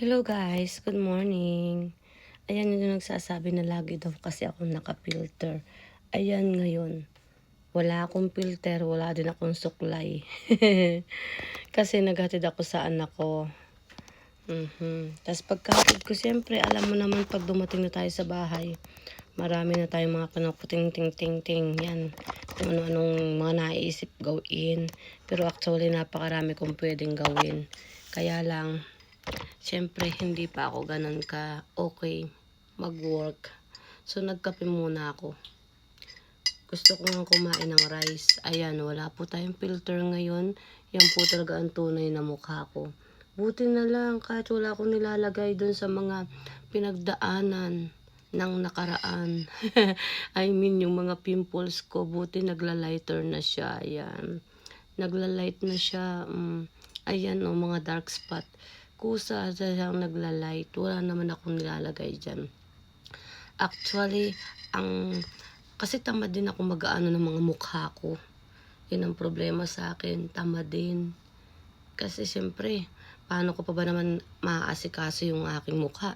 Hello guys, good morning. Ayan yung nagsasabi na lagi daw kasi ako naka-filter. Ayan ngayon, wala akong filter, wala din akong suklay. Kasi naghatid ako sa anak ko. Tapos pagkahatid ko, siyempre, alam mo naman pag dumating na tayo sa bahay, marami na tayong mga kinukuting-ting-ting-ting. Yan, kung ano-anong mga naiisip gawin. Pero actually, napakarami kong pwedeng gawin. Kaya lang, siyempre, hindi pa ako ganun ka okay mag-work. So, nagkape muna ako. Gusto ko nga kumain ng rice. Ayan, wala po tayong filter ngayon. Yan po talaga ang tunay na mukha ko. Buti na lang kahit wala akong nilalagay dun sa mga pinagdaanan ng nakaraan. I mean, yung mga pimples ko, buti nagla-lighter na siya. Ayan. Nagla-light na siya. Ayan, mga dark spot. Kusa siyang nagla-light. Wala naman akong nilalagay dyan. Actually, kasi tamad din ako mag-aano ng mga mukha ko. Yun ang problema sa akin. Tamad din. Kasi siyempre, paano ko pa ba naman maaasikaso yung aking mukha?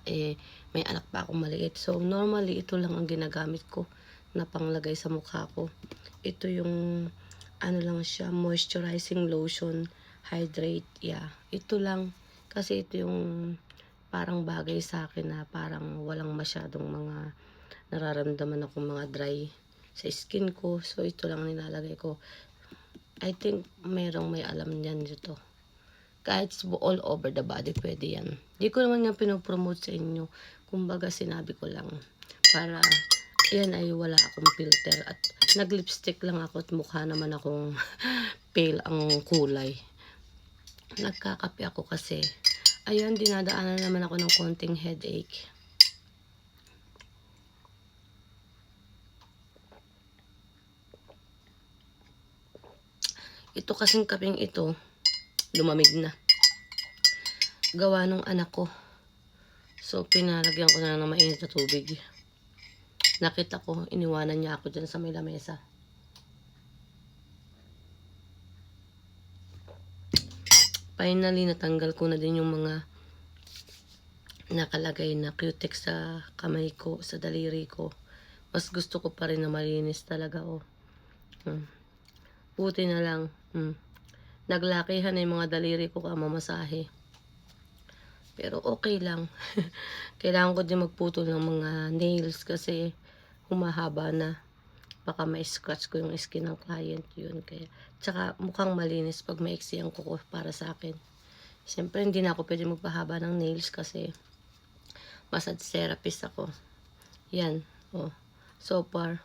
May anak pa akong maliit. So, normally, ito lang ang ginagamit ko na panglagay sa mukha ko. Ito yung, ano lang siya, moisturizing lotion, hydrate. Yeah, ito lang. Kasi ito yung parang bagay sa akin na parang walang masyadong mga nararamdaman akong mga dry sa skin ko. So, ito lang nilalagay ko. I think merong may alam niyan dito. Kahit all over the body, pwede yan. Di ko naman nga pinopromote sa inyo. Kumbaga, sinabi ko lang. Para, yan ay wala akong filter. At nag-lipstick lang ako at mukha naman akong pale ang kulay. Nagkakape ako kasi. Ayan, dinadaanan naman ako ng konting headache. Ito kasing kapeng ito, lumamig na. Gawa ng anak ko. So, pinalagyan ko na ng mainit na tubig. Nakita ko, iniwanan niya ako dyan sa may lamesa. Finally, natanggal ko na din yung mga nakalagay na cutex sa kamay ko, sa daliri ko. Mas gusto ko pa rin na malinis talaga, oh. Buti na lang, naglakihan na yung mga daliri ko kamamasahe. Pero okay lang. Kailangan ko din magputol ng mga nails kasi humahaba na. Baka ma-scratch ko yung skin ng client yun. Kaya, tsaka mukhang malinis pag maiksi ang kuko para sa akin. Siyempre, hindi na ako pwede magpahaba ng nails kasi massage therapist ako. Yan. Oh. So far,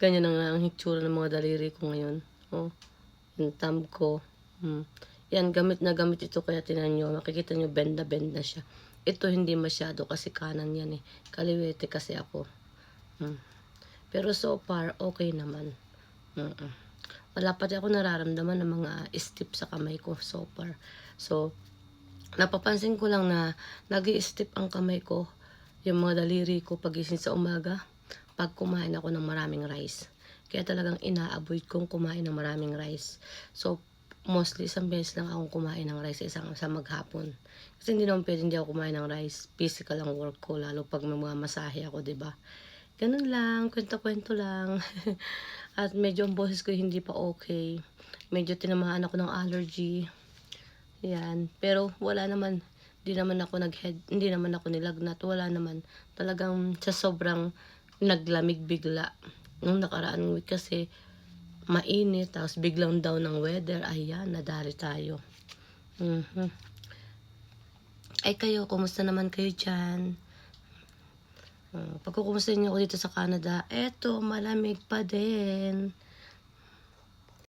ganyan na nga ang hitsura ng mga daliri ko ngayon. Oh. Yung thumb ko. Yan, gamit na gamit ito. Kaya tinan nyo, makikita nyo, bend na siya. Ito hindi masyado kasi kanan yan eh. Kaliwete kasi ako. Pero so far, okay naman. Wala pa din ako nararamdaman ng mga stiff sa kamay ko so far. So, napapansin ko lang na nag-i-stiff ang kamay ko, yung mga daliri ko pagising sa umaga, pag kumain ako ng maraming rice. Kaya talagang ina-avoid kong kumain ng maraming rice. So, mostly isang beses lang akong kumain ng rice sa maghapon. Kasi hindi naman pwede hindi ako kumain ng rice. Physical ang work ko, lalo pag may mga masahe ako, diba? Ganun lang, kwento-kwento lang. At medyo ang boses ko hindi pa okay. Medyo tinamaan ako ng allergy. Yan. Pero wala naman. Hindi naman ako nilagnat. Wala naman. Talagang sa sobrang naglamig bigla. Nung nakaraan week kasi mainit. Tapos biglang down ng weather. Ayan, nadali tayo. Ay kayo, kumusta naman kayo dyan? Pagkukumusta niyo ako dito sa Canada, eto, malamig pa din.